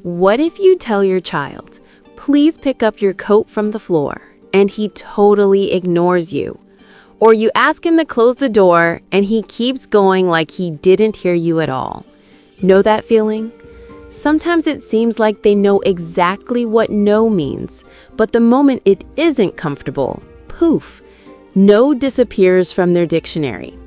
What if you tell your child, please pick up your coat from the floor, and he totally ignores you? Or you ask him to close the door, and he keeps going like he didn't hear you at all? Know that feeling? Sometimes it seems like they know exactly what no means, but the moment it isn't comfortable, poof, no disappears from their dictionary.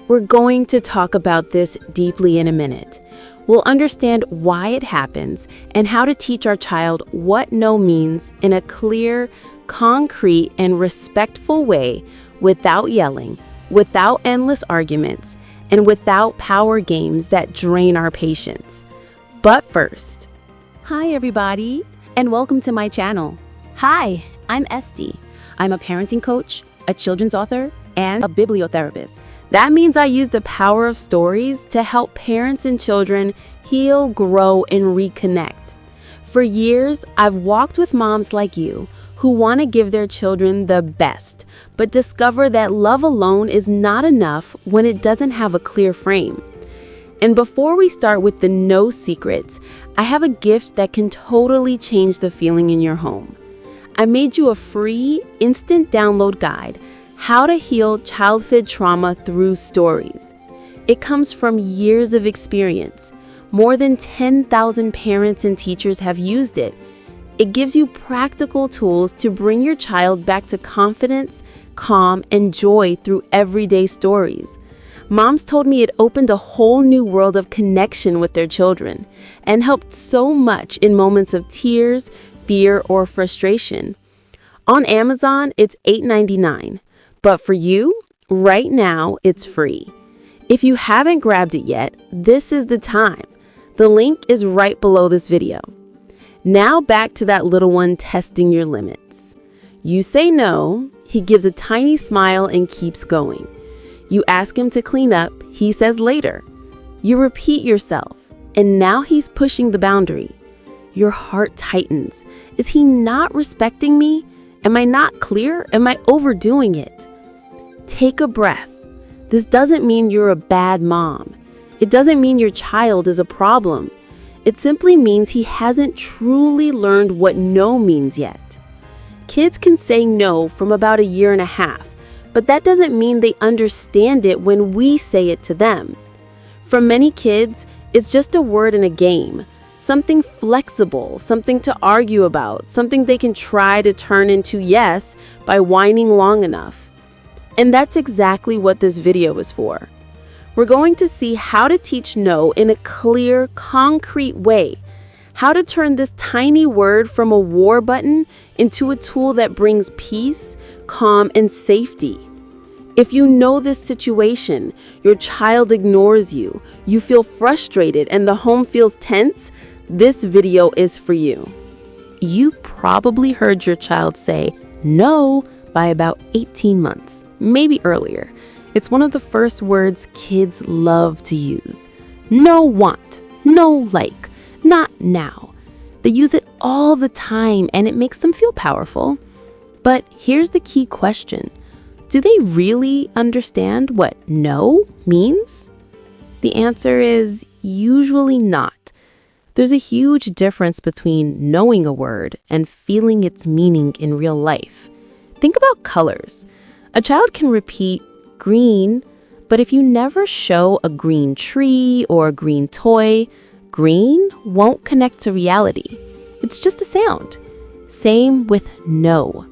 We're going to talk about this deeply in a minute. We'll understand why it happens and how to teach our child what no means in a clear, concrete, and respectful way without yelling, without endless arguments, and without power games that drain our patience. But first, hi everybody, and welcome to my channel. Hi, I'm Esty. I'm a parenting coach, a children's author, and a bibliotherapist. That means I use the power of stories to help parents and children heal, grow, and reconnect. For years, I've walked with moms like you who want to give their children the best, but discover that love alone is not enough when it doesn't have a clear frame. And before we start with the no secrets, I have a gift that can totally change the feeling in your home. I made you a free, instant download guide, How to Heal Childhood Trauma Through Stories. It comes from years of experience. More than 10,000 parents and teachers have used it. It gives you practical tools to bring your child back to confidence, calm, and joy through everyday stories. Moms told me it opened a whole new world of connection with their children and helped so much in moments of tears, fear, or frustration. On Amazon, it's $8.99. But for you, right now, it's free. If you haven't grabbed it yet, this is the time. The link is right below this video. Now back to that little one testing your limits. You say no, he gives a tiny smile and keeps going. You ask him to clean up, he says later. You repeat yourself, and now he's pushing the boundary. Your heart tightens. Is he not respecting me? Am I not clear? Am I overdoing it? Take a breath. This doesn't mean you're a bad mom. It doesn't mean your child is a problem. It simply means he hasn't truly learned what no means yet. Kids can say no from about 1.5 years, but that doesn't mean they understand it when we say it to them. For many kids, it's just a word in a game. Something flexible, something to argue about, something they can try to turn into yes by whining long enough. And that's exactly what this video is for. We're going to see how to teach no in a clear, concrete way. How to turn this tiny word from a war button into a tool that brings peace, calm, and safety. If you know this situation, your child ignores you, you feel frustrated, and the home feels tense, this video is for you. You probably heard your child say no by about 18 months, maybe earlier. It's one of the first words kids love to use. No want, no like, not now. They use it all the time and it makes them feel powerful. But here's the key question. Do they really understand what no means? The answer is usually not. There's a huge difference between knowing a word and feeling its meaning in real life. Think about colors. A child can repeat green, but if you never show a green tree or a green toy, green won't connect to reality. It's just a sound. Same with no.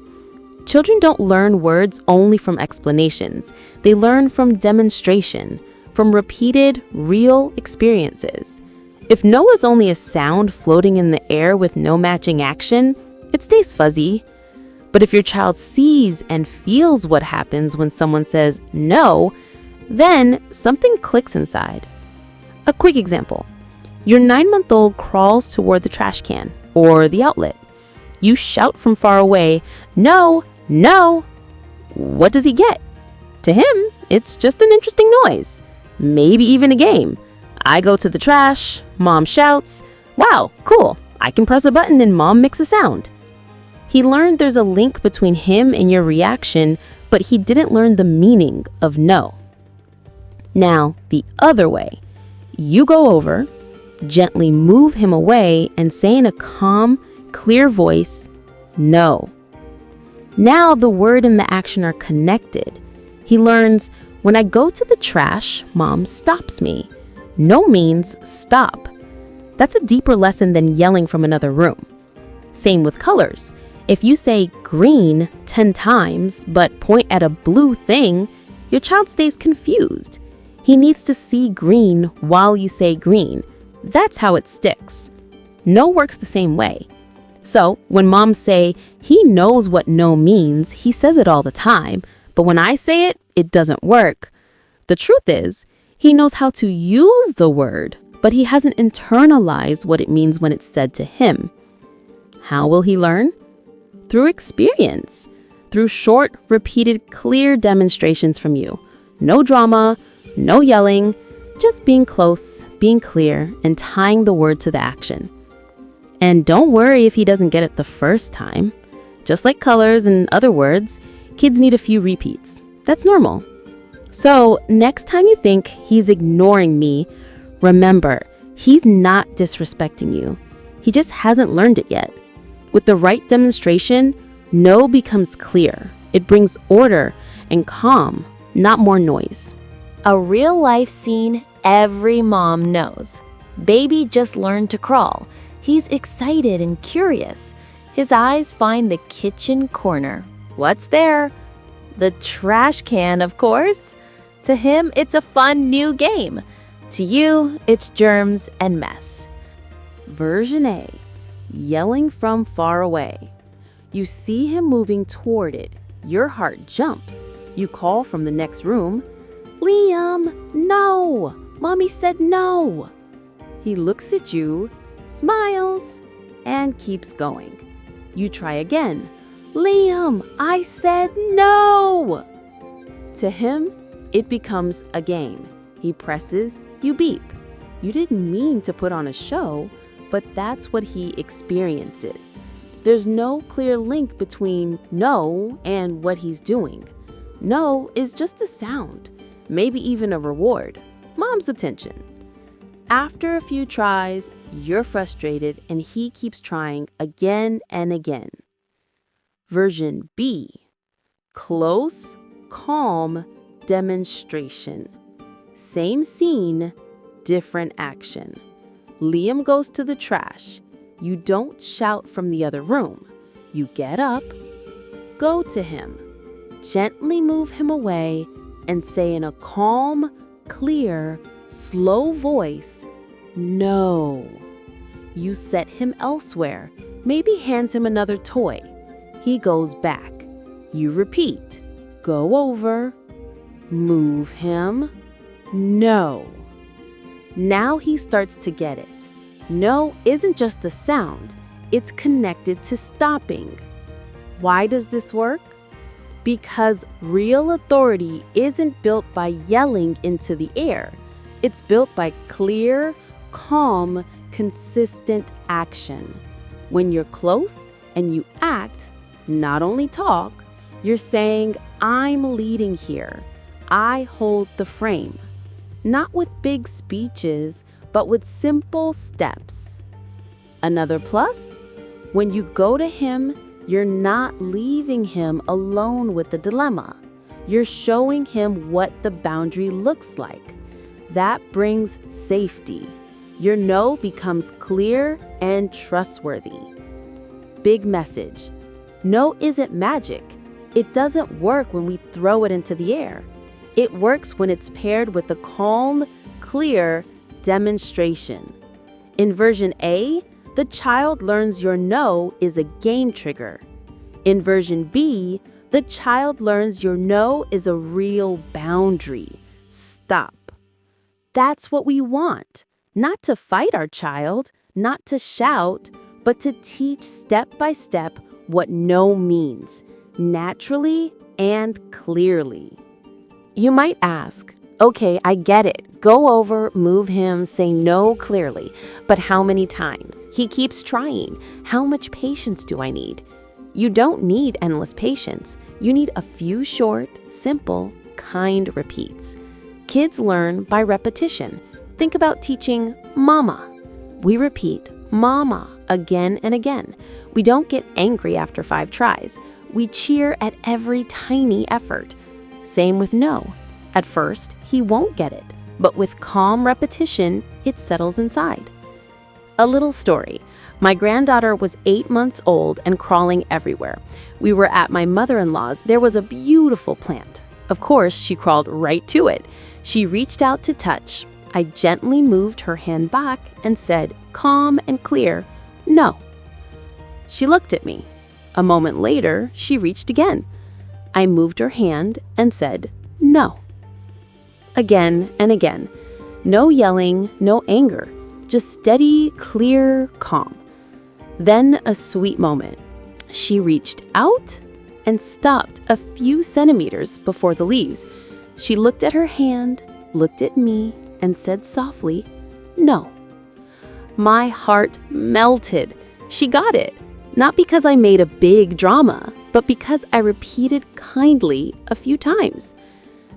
Children don't learn words only from explanations. They learn from demonstration, from repeated, real experiences. If no is only a sound floating in the air with no matching action, it stays fuzzy. But if your child sees and feels what happens when someone says no, then something clicks inside. A quick example. Your 9-month-old crawls toward the trash can or the outlet. You shout from far away, "No, no!" What does he get? To him, it's just an interesting noise. Maybe even a game. I go to the trash, mom shouts, "Wow, cool, I can press a button and mom makes a sound." He learned there's a link between him and your reaction, but he didn't learn the meaning of no. Now, the other way. You go over, Gently move him away and say in a calm, clear voice, no. Now the word and the action are connected. He learns, when I go to the trash, Mom stops me. No means stop. That's a deeper lesson than yelling from another room. Same with colors. If you say green 10 times but point at a blue thing, your child stays confused. He needs to see green while you say green. That's how it sticks. No works the same way. So when moms say he knows what no means, he says it all the time, but when I say it, it doesn't work. The truth is, he knows how to use the word, but he hasn't internalized what it means when it's said to him. How will he learn? Through experience, through short, repeated, clear demonstrations from you. No drama, no yelling, just being close, being clear, and tying the word to the action. And don't worry if he doesn't get it the first time. Just like colors and other words, kids need a few repeats. That's normal. So next time you think he's ignoring me, remember, he's not disrespecting you. He just hasn't learned it yet. With the right demonstration, no becomes clear. It brings order and calm, not more noise. A real-life scene every mom knows. Baby just learned to crawl. He's excited and curious. His eyes find the kitchen corner. What's there? The trash can, of course. To him, it's a fun new game. To you, it's germs and mess. Version A, yelling from far away. You see him moving toward it. Your heart jumps. You call from the next room, Liam, no! Mommy said no. He looks at you, smiles, and keeps going. You try again. Liam, I said no! To him, it becomes a game. He presses, you beep. You didn't mean to put on a show, but that's what he experiences. There's no clear link between no and what he's doing. No is just a sound, maybe even a reward. Mom's attention. After a few tries, you're frustrated and he keeps trying again and again. Version B, close, calm demonstration. Same scene, different action. Liam goes to the trash. You don't shout from the other room. You get up, go to him, gently move him away, and say in a calm, clear, slow voice, no. You set him elsewhere, maybe hand him another toy. He goes back. You repeat, go over, move him, no. Now he starts to get it. No isn't just a sound, it's connected to stopping. Why does this work? Because real authority isn't built by yelling into the air. It's built by clear, calm, consistent action. When you're close and you act, not only talk, you're saying, I'm leading here. I hold the frame. Not with big speeches, but with simple steps. Another plus, when you go to him, you're not leaving him alone with the dilemma. You're showing him what the boundary looks like. That brings safety. Your no becomes clear and trustworthy. Big message. No isn't magic. It doesn't work when we throw it into the air. It works when it's paired with a calm, clear demonstration. In version A, the child learns your no is a game trigger. In version B, the child learns your no is a real boundary. Stop. That's what we want. Not to fight our child, not to shout, but to teach step by step what no means, naturally and clearly. You might ask, okay, I get it. Go over, move him, say no clearly. But how many times? He keeps trying. How much patience do I need? You don't need endless patience. You need a few short, simple, kind repeats. Kids learn by repetition. Think about teaching mama. We repeat, "Mama," again and again. We don't get angry after 5 tries. We cheer at every tiny effort. Same with no. At first, he won't get it, but with calm repetition, it settles inside. A little story. My granddaughter was 8 months old and crawling everywhere. We were at my mother-in-law's. There was a beautiful plant. Of course, she crawled right to it. She reached out to touch. I gently moved her hand back and said, calm and clear, "No." She looked at me. A moment later, she reached again. I moved her hand and said, "No." Again and again. No yelling, no anger, just steady, clear, calm. Then a sweet moment. She reached out and stopped a few centimeters before the leaves. She looked at her hand, looked at me, and said softly, "No." My heart melted. She got it. Not because I made a big drama, but because I repeated kindly a few times.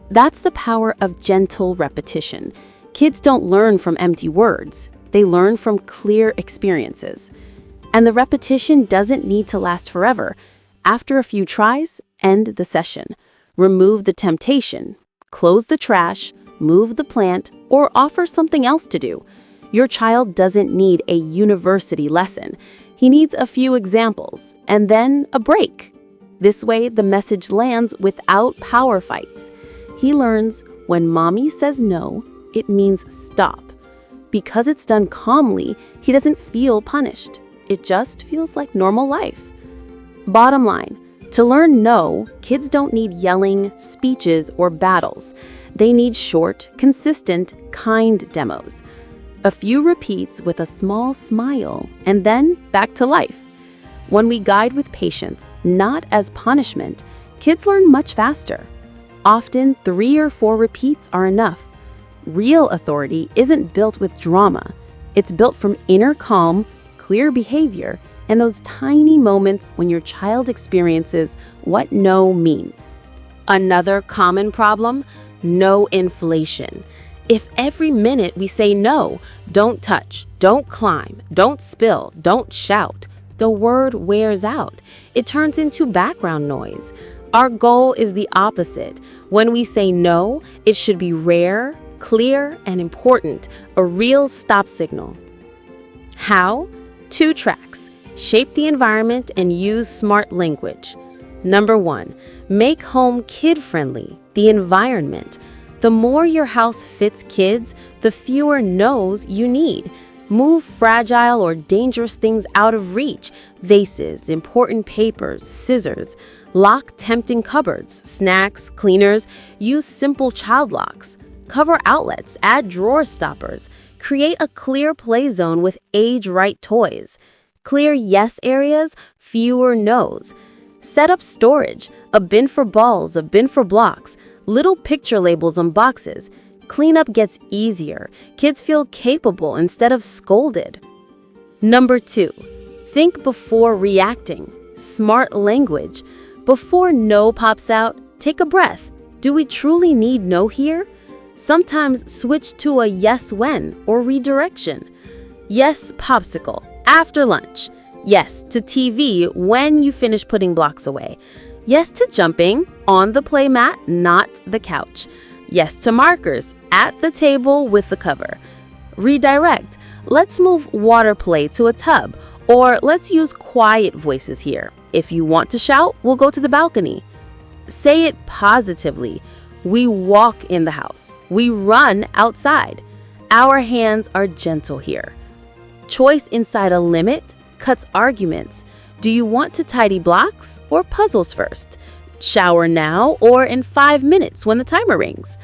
That's the power of gentle repetition. Kids don't learn from empty words. They learn from clear experiences. And the repetition doesn't need to last forever. After a few tries, end the session. Remove the temptation. Close the trash, move the plant, or offer something else to do. Your child doesn't need a university lesson. He needs a few examples, and then a break. This way, the message lands without power fights. He learns when mommy says no, it means stop. Because it's done calmly, he doesn't feel punished. It just feels like normal life. Bottom line, to learn no, kids don't need yelling, speeches, or battles. They need short, consistent, kind demos. A few repeats with a small smile, and then back to life. When we guide with patience, not as punishment, kids learn much faster. Often 3 or 4 repeats are enough. Real authority isn't built with drama. It's built from inner calm, clear behavior, and those tiny moments when your child experiences what no means. Another common problem? No inflation. If every minute we say no, don't touch, don't climb, don't spill, don't shout, the word wears out. It turns into background noise. Our goal is the opposite. When we say no, it should be rare, clear, and important, a real stop signal. How? 2 tracks. Shape the environment and use smart language. Number 1, make home kid-friendly, the environment. The more your house fits kids, the fewer no's you need. Move fragile or dangerous things out of reach. Vases, important papers, scissors. Lock tempting cupboards, snacks, cleaners. Use simple child locks. Cover outlets, add drawer stoppers. Create a clear play zone with age-right toys. Clear yes areas, fewer no's. Set up storage, a bin for balls, a bin for blocks, little picture labels on boxes. Cleanup gets easier. Kids feel capable instead of scolded. Number 2, think before reacting. Smart language. Before no pops out, take a breath. Do we truly need no here? Sometimes switch to a yes when or redirection. Yes, popsicle, after lunch. Yes to TV when you finish putting blocks away. Yes to jumping, on the play mat, not the couch. Yes to markers, at the table with the cover. Redirect, let's move water play to a tub, or let's use quiet voices here. If you want to shout, we'll go to the balcony. Say it positively. We walk in the house. We run outside. Our hands are gentle here. Choice inside a limit cuts arguments. Do you want to tidy blocks or puzzles first? Shower now or in 5 minutes when the timer rings?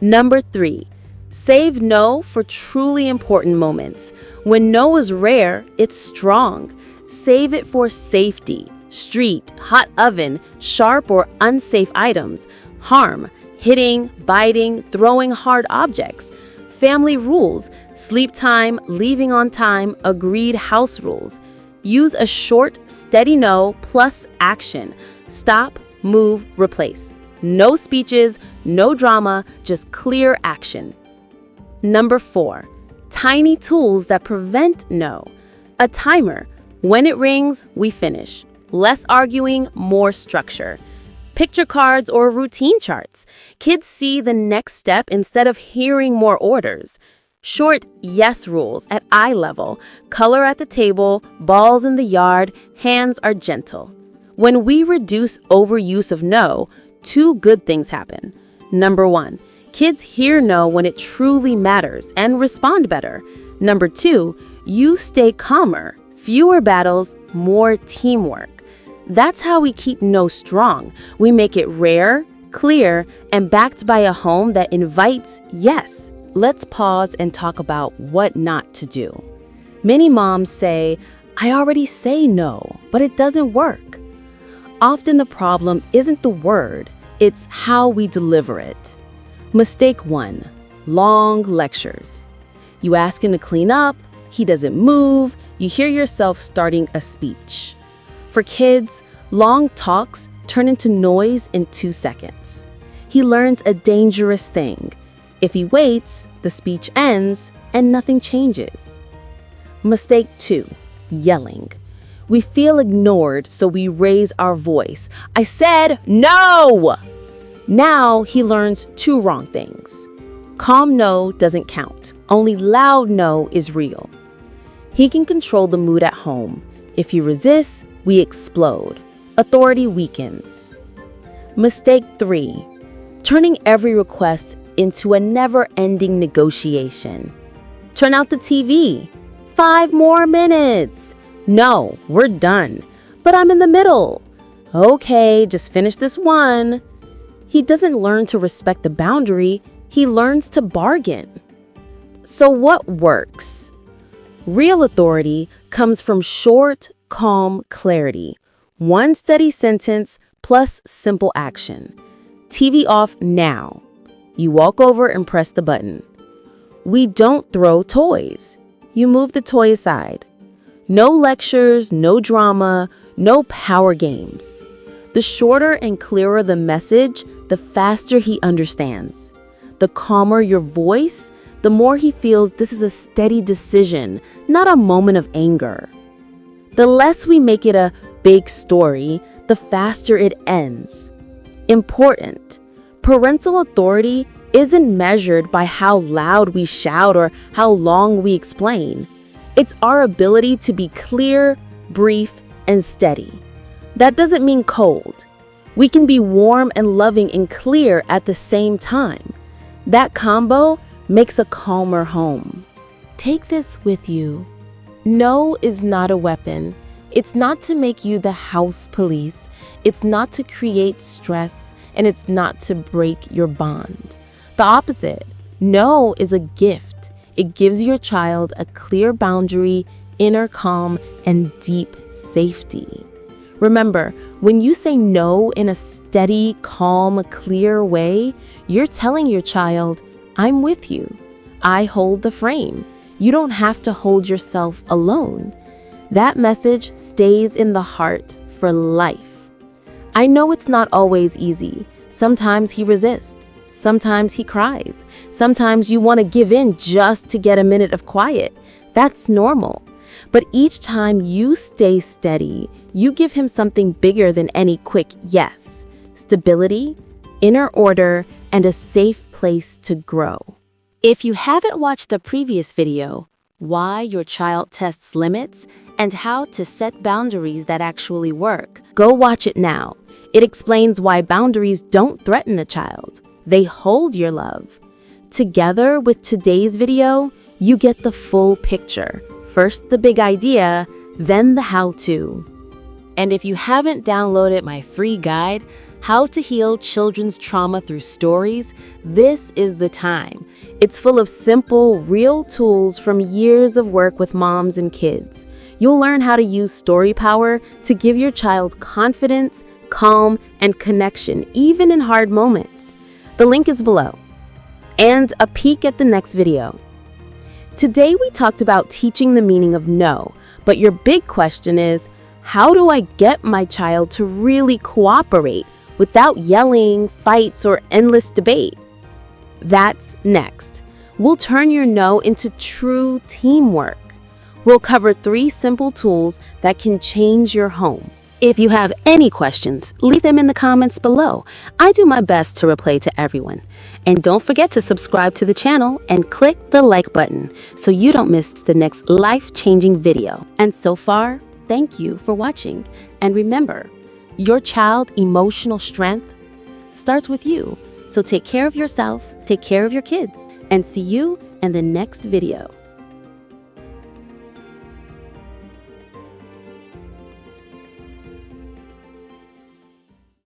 Number 3, save no for truly important moments. When no is rare, it's strong. Save it for safety, street, hot oven, sharp or unsafe items, harm, hitting, biting, throwing hard objects, family rules, sleep time, leaving on time, agreed house rules. Use a short, steady no plus action. Stop, move, replace. No speeches, no drama, just clear action. Number 4, tiny tools that prevent no. A timer. When it rings, we finish. Less arguing, more structure. Picture cards or routine charts. Kids see the next step instead of hearing more orders. Short yes rules at eye level. Color at the table, balls in the yard, hands are gentle. When we reduce overuse of no, two good things happen. Number 1, kids hear no when it truly matters and respond better. Number 2, you stay calmer, fewer battles, more teamwork. That's how we keep no strong. We make it rare, clear, and backed by a home that invites yes. Let's pause and talk about what not to do. Many moms say, I already say no, but it doesn't work. Often the problem isn't the word, it's how we deliver it. Mistake 1, long lectures. You ask him to clean up, he doesn't move, you hear yourself starting a speech. For kids, long talks turn into noise in 2 seconds. He learns a dangerous thing. If he waits, the speech ends and nothing changes. Mistake 2, yelling. We feel ignored, so we raise our voice. I said no! Now he learns 2 wrong things. Calm no doesn't count. Only loud no is real. He can control the mood at home. If he resists, we explode. Authority weakens. Mistake 3, turning every request into a never-ending negotiation. Turn out the TV. 5 more minutes. No, we're done. But I'm in the middle. Okay, just finish this one. He doesn't learn to respect the boundary, he learns to bargain. So what works? Real authority comes from short, calm clarity. 1 steady sentence plus simple action. TV off now. You walk over and press the button. We don't throw toys. You move the toy aside. No lectures, no drama, no power games. The shorter and clearer the message, the faster he understands. The calmer your voice, the more he feels this is a steady decision, not a moment of anger. The less we make it a big story, the faster it ends. Important. Parental authority isn't measured by how loud we shout or how long we explain. It's our ability to be clear, brief, and steady. That doesn't mean cold. We can be warm and loving and clear at the same time. That combo makes a calmer home. Take this with you. No is not a weapon. It's not to make you the house police. It's not to create stress, and it's not to break your bond. The opposite. No is a gift. It gives your child a clear boundary, inner calm, and deep safety. Remember, when you say no in a steady, calm, clear way, you're telling your child, I'm with you. I hold the frame. You don't have to hold yourself alone. That message stays in the heart for life. I know it's not always easy. Sometimes he resists. Sometimes he cries. Sometimes you want to give in just to get a minute of quiet. That's normal. But each time you stay steady, you give him something bigger than any quick yes. Stability, inner order, and a safe place to grow. If you haven't watched the previous video, why your child tests limits and how to set boundaries that actually work, go watch it now. It explains why boundaries don't threaten a child. They hold your love. Together with today's video, you get the full picture. First the big idea, then the how-to. And if you haven't downloaded my free guide, How to Heal Children's Trauma Through Stories, this is the time. It's full of simple, real tools from years of work with moms and kids. You'll learn how to use story power to give your child confidence, calm, and connection, even in hard moments. The link is below. And a peek at the next video. Today we talked about teaching the meaning of no, but your big question is, how do I get my child to really cooperate without yelling, fights, or endless debate? That's next. We'll turn your no into true teamwork. We'll cover 3 simple tools that can change your home. If you have any questions, leave them in the comments below. I do my best to reply to everyone. And don't forget to subscribe to the channel and click the like button so you don't miss the next life-changing video. And so far, thank you for watching. And remember, your child's emotional strength starts with you. So take care of yourself, take care of your kids, and see you in the next video.